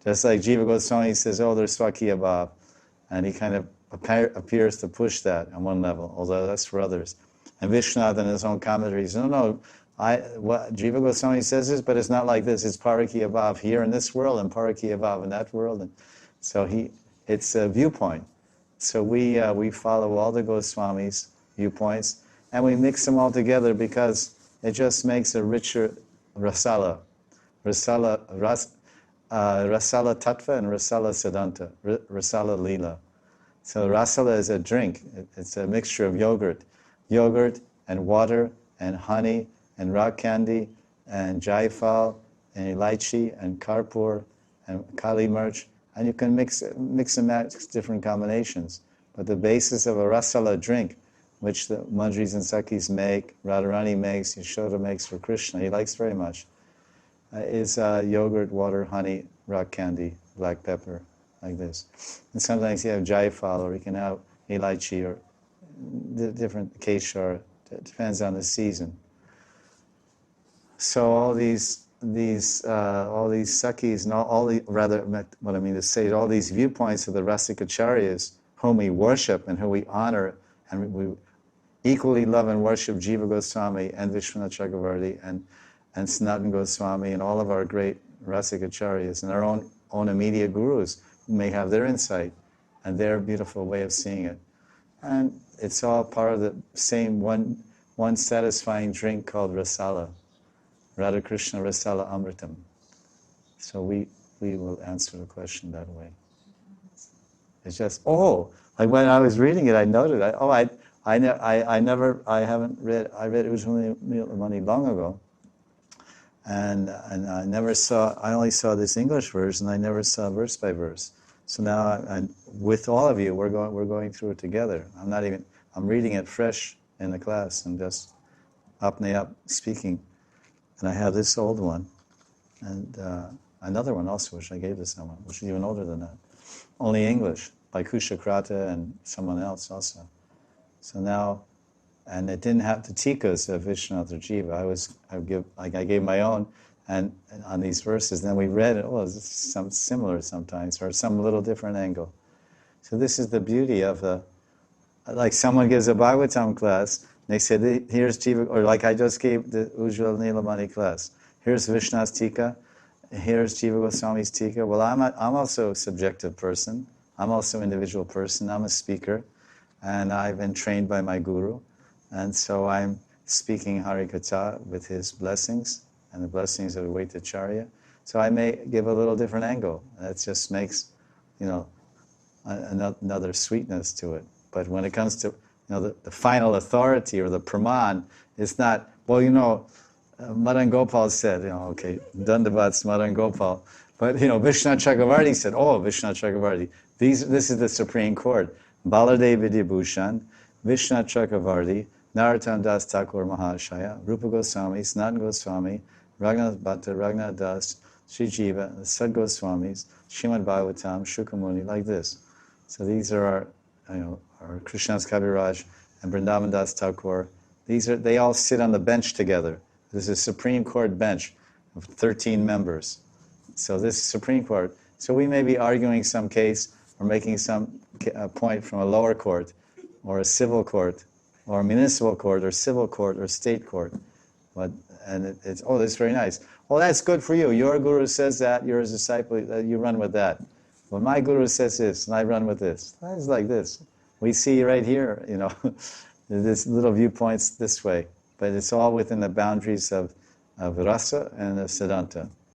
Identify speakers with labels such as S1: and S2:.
S1: Just like Jiva Goswami says, oh, there's Swakiya Bhav. And he kind of appears to push that on one level, although that's for others. And Vishwanath in his own commentary says, no, what Jiva Goswami says this, but it's not like this. It's Parakiya Bhav here in this world and Parakiya Bhav in that world. And so it's a viewpoint. So we follow all the Goswamis' viewpoints, and we mix them all together because it just makes a richer rasala tattva and rasala siddhanta, rasala lila. So rasala is a drink. It's a mixture of yogurt and water and honey and rock candy and jaifal and elaichi and karpur and kali mirch, and you can mix and match different combinations. But the basis of a rasala drink, which the Manjaris and Sakis make, Radharani makes, Yashoda makes for Krishna, he likes very much, is yogurt, water, honey, rock candy, black pepper, like this. And sometimes you have jaifal, or you can have elaichi, or different keshar. It depends on the season. So all these sakis and all all these viewpoints of the Rasikacharyas, whom we worship and whom we honor, and we equally love and worship Jiva Goswami and Vishwanath Chakravarti and Sanatana Goswami and all of our great Rasikacharyas and our own immediate gurus who may have their insight and their beautiful way of seeing it. And it's all part of the same one satisfying drink called Rasala, Radha Krishna Rasala Amritam. So we will answer the question that way. It's just, like when I was reading it, I noted, I read Ujjwala Nila Mani long ago, and I only saw this English version, I never saw verse by verse. So now, with all of you, we're going through it together. I'm reading it fresh in the class and just up speaking. And I have this old one, and another one also, which I gave to someone, which is even older than that. Only English, by Kushakrata and someone else also. So now, and it didn't have the tikas of Vishwanath or Jiva. I gave my own, and on these verses, and then we read it. Oh, it's some similar sometimes, or some little different angle. So this is the beauty of like someone gives a Bhagavatam class, and they say, here's Jiva, or like I just gave the Ujjwala Nila Mani class. Here's Vishwanath's tika, here's Jiva Goswami's tika. Well, I'm also a subjective person. I'm also an individual person. I'm a speaker, and I've been trained by my guru, and so I'm speaking Harikatha with his blessings and the blessings of Vaitacharya. So I may give a little different angle. That just makes, another sweetness to it. But when it comes to, the final authority or the praman, it's not, Madan Gopal said, okay, Dandavats Madan Gopal. But, Vishwanath Chakravarti said, Vishwanath Chakravarti, this is the Supreme Court. Baladev Vidyabhushan, Vishwanath Chakravarti, Narottam Das Thakur Mahashaya, Rupa Goswami, Sanatana Goswami, Raghunath Bhatta, Raghunath Das, Sri Jiva, the Sad Goswamis, Srimad Bhagavatam, Shukamuni, like this. So these are our Krishnadas Kaviraj and Vrindavan Das Thakur. They all sit on the bench together. There's a Supreme Court bench of 13 members. So this Supreme Court, so we may be arguing some case or making some point from a lower court or a civil court or a municipal court or civil court or state court. That's very nice. Well, that's good for you. Your guru says that, you're a disciple, you run with that. Well, my guru says this, and I run with this. It's like this. We see right here, this little viewpoints this way, but it's all within the boundaries of rasa and the siddhanta.